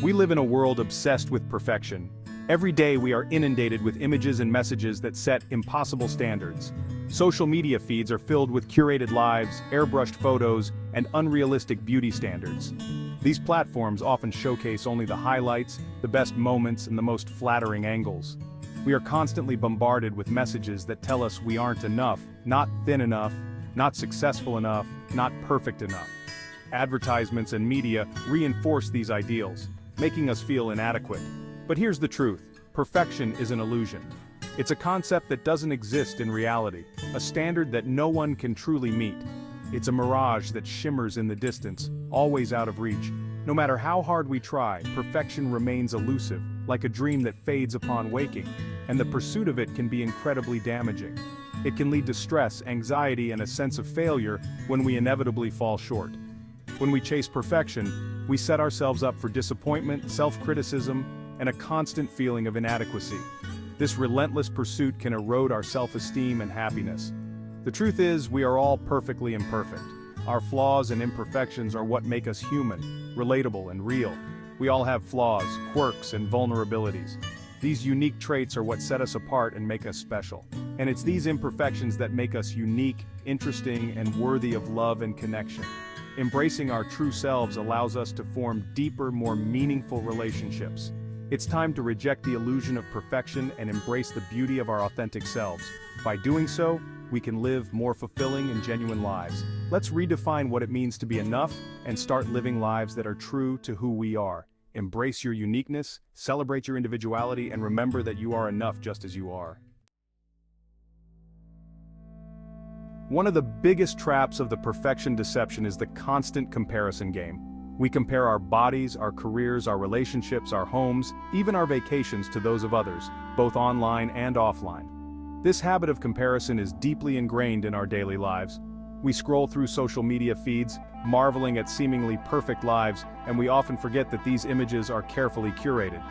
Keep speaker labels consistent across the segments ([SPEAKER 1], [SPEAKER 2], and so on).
[SPEAKER 1] We live in a world obsessed with perfection. Every day we are inundated with images and messages that set impossible standards. Social media feeds are filled with curated lives, airbrushed photos, and unrealistic beauty standards. These platforms often showcase only the highlights, the best moments, and the most flattering angles. We are constantly bombarded with messages that tell us we aren't enough, not thin enough, not successful enough, not perfect enough. Advertisements and media reinforce these ideals, making us feel inadequate. But here's the truth: perfection is an illusion. It's a concept that doesn't exist in reality, a standard that no one can truly meet. It's a mirage that shimmers in the distance, always out of reach. No matter how hard we try, perfection remains elusive, like a dream that fades upon waking, and the pursuit of it can be incredibly damaging. It can lead to stress, anxiety, and a sense of failure when we inevitably fall short. When we chase perfection, we set ourselves up for disappointment, self-criticism, and a constant feeling of inadequacy. This relentless pursuit can erode our self-esteem and happiness. The truth is, we are all perfectly imperfect. Our flaws and imperfections are what make us human, relatable, and real. We all have flaws, quirks, and vulnerabilities. These unique traits are what set us apart and make us special. And it's these imperfections that make us unique, interesting, and worthy of love and connection. Embracing our true selves allows us to form deeper, more meaningful relationships. It's time to reject the illusion of perfection and embrace the beauty of our authentic selves. By doing so, we can live more fulfilling and genuine lives. Let's redefine what it means to be enough and start living lives that are true to who we are. Embrace your uniqueness, celebrate your individuality, and remember that you are enough just as you are. One of the biggest traps of the perfection deception is the constant comparison game. We compare our bodies, our careers, our relationships, our homes, even our vacations to those of others, both online and offline. This habit of comparison is deeply ingrained in our daily lives. We scroll through social media feeds, marveling at seemingly perfect lives, and we often forget that these images are carefully curated.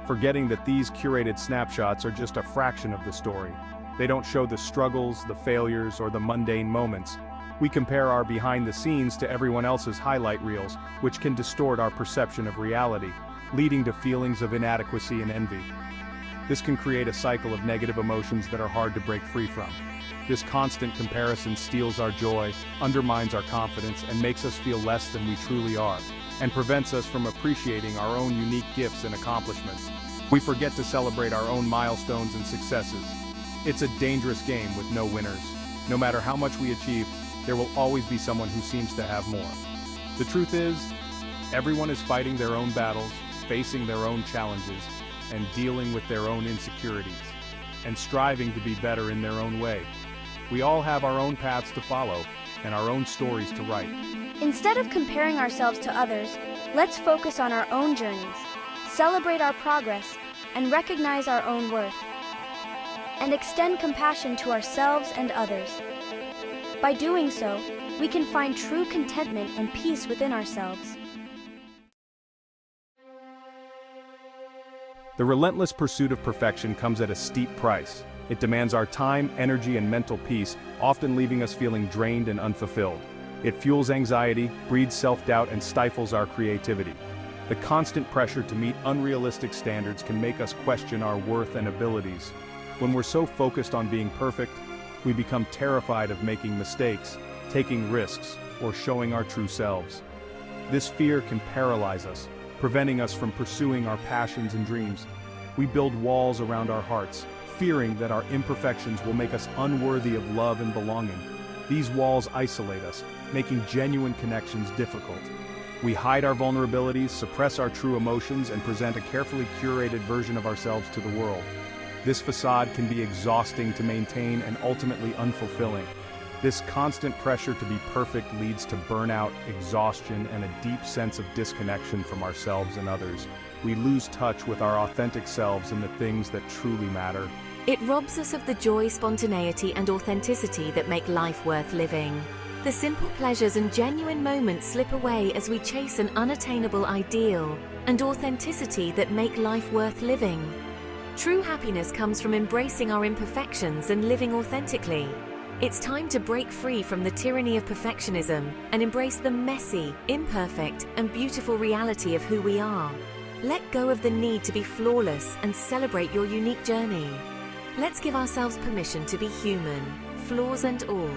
[SPEAKER 1] Forgetting that these curated snapshots are just a fraction of the story. They don't show the struggles, the failures, or the mundane moments. We compare our behind the scenes to everyone else's highlight reels, which can distort our perception of reality, leading to feelings of inadequacy and envy. This can create a cycle of negative emotions that are hard to break free from. This constant comparison steals our joy, undermines our confidence, and makes us feel less than we truly are, and prevents us from appreciating our own unique gifts and accomplishments. We forget to celebrate our own milestones and successes. It's a dangerous game with no winners. No matter how much we achieve, there will always be someone who seems to have more. The truth is, everyone is fighting their own battles, facing their own challenges, and dealing with their own insecurities, and striving to be better in their own way. We all have our own paths to follow, and our own stories to write.
[SPEAKER 2] Instead of comparing ourselves to others, let's focus on our own journeys, celebrate our progress, and recognize our own worth, and extend compassion to ourselves and others. By doing so, we can find true contentment and peace within ourselves.
[SPEAKER 1] The relentless pursuit of perfection comes at a steep price. It demands our time, energy, and mental peace, often leaving us feeling drained and unfulfilled. It fuels anxiety, breeds self-doubt, and stifles our creativity. The constant pressure to meet unrealistic standards can make us question our worth and abilities. When we're so focused on being perfect, we become terrified of making mistakes, taking risks, or showing our true selves. This fear can paralyze us, preventing us from pursuing our passions and dreams. We build walls around our hearts, fearing that our imperfections will make us unworthy of love and belonging. These walls isolate us, making genuine connections difficult. We hide our vulnerabilities, suppress our true emotions, and present a carefully curated version of ourselves to the world. This facade can be exhausting to maintain and ultimately unfulfilling. This constant pressure to be perfect leads to burnout, exhaustion, and a deep sense of disconnection from ourselves and others. We lose touch with our authentic selves and the things that truly matter.
[SPEAKER 3] It robs us of the joy, spontaneity, and authenticity that make life worth living. The simple pleasures and genuine moments slip away as we chase an unattainable ideal, and authenticity that make life worth living. True happiness comes from embracing our imperfections and living authentically. It's time to break free from the tyranny of perfectionism and embrace the messy, imperfect, and beautiful reality of who we are. Let go of the need to be flawless and celebrate your unique journey. Let's give ourselves permission to be human, flaws and all.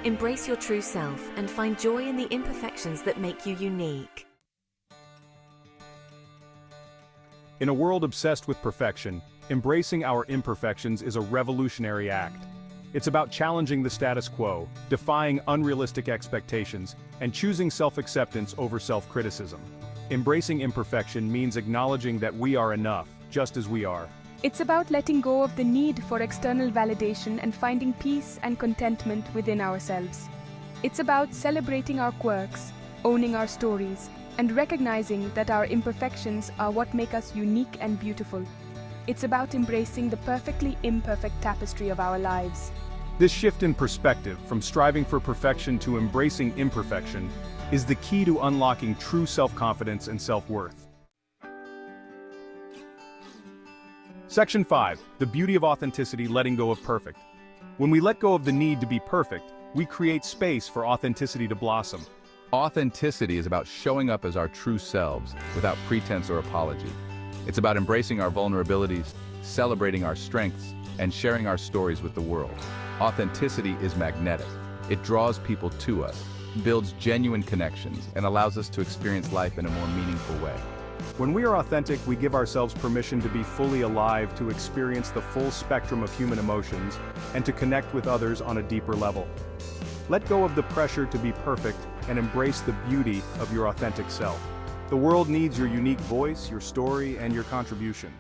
[SPEAKER 3] Embrace your true self and find joy in the imperfections that make you unique.
[SPEAKER 1] In a world obsessed with perfection, embracing our imperfections is a revolutionary act. It's about challenging the status quo, defying unrealistic expectations, and choosing self-acceptance over self-criticism. Embracing imperfection means acknowledging that we are enough, just as we are.
[SPEAKER 4] It's about letting go of the need for external validation and finding peace and contentment within ourselves. It's about celebrating our quirks, owning our stories, and recognizing that our imperfections are what make us unique and beautiful. It's about embracing the perfectly imperfect tapestry of our lives.
[SPEAKER 1] This shift in perspective, from striving for perfection to embracing imperfection, is the key to unlocking true self-confidence and self-worth. Section 5. The beauty of authenticity, letting go of perfect. When we let go of the need to be perfect, we create space for authenticity to blossom.
[SPEAKER 5] Authenticity is about showing up as our true selves, without pretense or apology. It's about embracing our vulnerabilities, celebrating our strengths, and sharing our stories with the world. Authenticity is magnetic. It draws people to us, builds genuine connections, and allows us to experience life in a more meaningful way.
[SPEAKER 1] When we are authentic, we give ourselves permission to be fully alive, to experience the full spectrum of human emotions, and to connect with others on a deeper level. Let go of the pressure to be perfect and embrace the beauty of your authentic self. The world needs your unique voice, your story, and your contribution.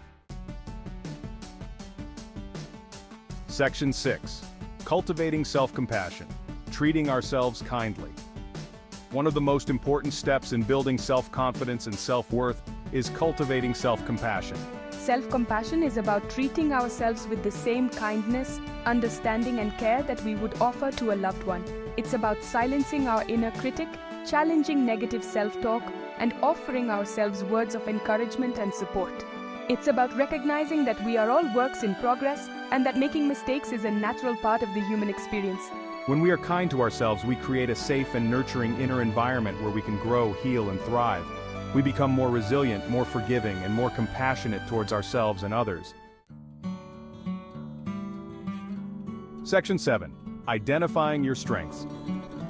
[SPEAKER 1] Section 6. Cultivating self-compassion, treating ourselves kindly. One of the most important steps in building self-confidence and self-worth is cultivating self-compassion.
[SPEAKER 4] Self-compassion is about treating ourselves with the same kindness, understanding, and care that we would offer to a loved one. It's about silencing our inner critic, challenging negative self-talk, and offering ourselves words of encouragement and support. It's about recognizing that we are all works in progress and that making mistakes is a natural part of the human experience.
[SPEAKER 1] When we are kind to ourselves, we create a safe and nurturing inner environment where we can grow, heal, and thrive. We become more resilient, more forgiving, and more compassionate towards ourselves and others. Section 7. Identifying your strengths.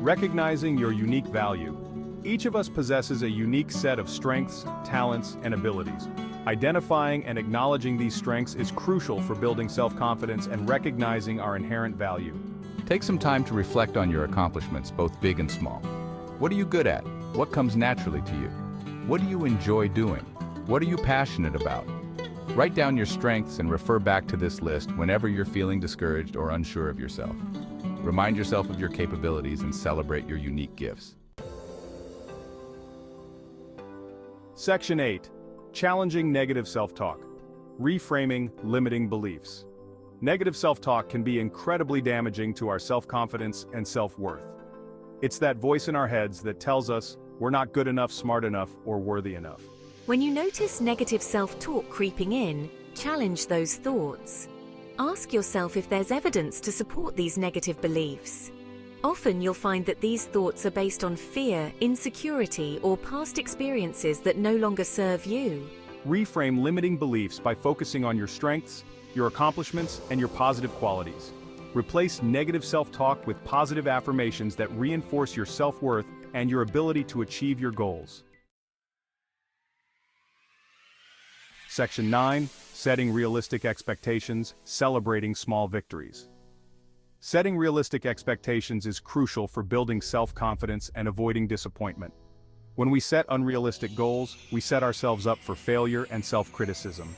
[SPEAKER 1] Recognizing your unique value. Each of us possesses a unique set of strengths, talents, and abilities. Identifying and acknowledging these strengths is crucial for building self-confidence and recognizing our inherent value.
[SPEAKER 5] Take some time to reflect on your accomplishments, both big and small. What are you good at? What comes naturally to you? What do you enjoy doing? What are you passionate about? Write down your strengths and refer back to this list whenever you're feeling discouraged or unsure of yourself. Remind yourself of your capabilities and celebrate your unique gifts.
[SPEAKER 1] Section 8. Challenging negative self-talk. Reframing limiting beliefs. Negative self-talk can be incredibly damaging to our self-confidence and self-worth. It's that voice in our heads that tells us we're not good enough, smart enough, or worthy enough.
[SPEAKER 3] When you notice negative self-talk creeping in, challenge those thoughts. Ask yourself if there's evidence to support these negative beliefs. Often you'll find that these thoughts are based on fear, insecurity, or past experiences that no longer serve you.
[SPEAKER 1] Reframe limiting beliefs by focusing on your strengths, your accomplishments, and your positive qualities. Replace negative self-talk with positive affirmations that reinforce your self-worth and your ability to achieve your goals. Section 9. Setting realistic expectations, celebrating small victories. Setting realistic expectations is crucial for building self-confidence and avoiding disappointment. When we set unrealistic goals, we set ourselves up for failure and self-criticism.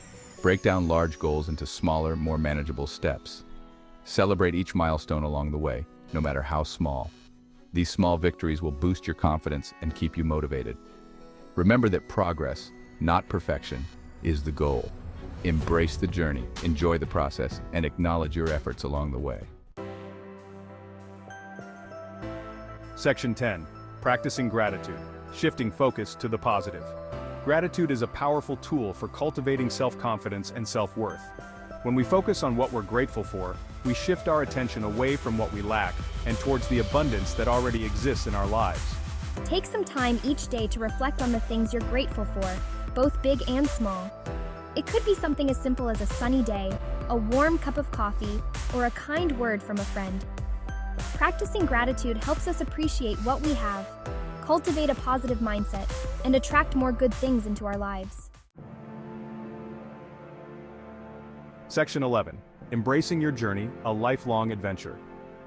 [SPEAKER 5] Break down large goals into smaller, more manageable steps. Celebrate each milestone along the way, no matter how small. These small victories will boost your confidence and keep you motivated. Remember that progress, not perfection, is the goal. Embrace the journey, enjoy the process, and acknowledge your efforts along the way.
[SPEAKER 1] Section 10. Practicing gratitude, shifting focus to the positive. Gratitude is a powerful tool for cultivating self-confidence and self-worth. When we focus on what we're grateful for, we shift our attention away from what we lack and towards the abundance that already exists in our lives.
[SPEAKER 2] Take some time each day to reflect on the things you're grateful for.
[SPEAKER 6] both big and small. It could be something as simple as a sunny day, a warm cup of coffee, or a kind word from a friend. Practicing gratitude helps us appreciate what we have, cultivate a positive mindset, and attract more good things into our lives.
[SPEAKER 1] Section 11. Embracing your journey, a lifelong adventure.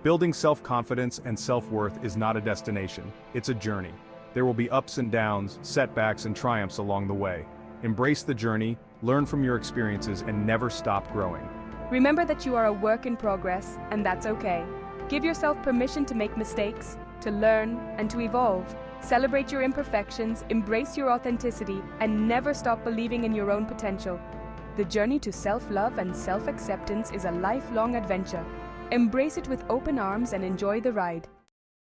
[SPEAKER 1] Building self-confidence and self-worth is not a destination, it's a journey. There will be ups and downs, setbacks and triumphs along the way. Embrace the journey, learn from your experiences, and never stop growing.
[SPEAKER 4] Remember that you are a work in progress, and that's okay. Give yourself permission to make mistakes, to learn, and to evolve. Celebrate your imperfections, embrace your authenticity, and never stop believing in your own potential. The journey to self-love and self-acceptance is a lifelong adventure. Embrace it with open arms and enjoy the ride.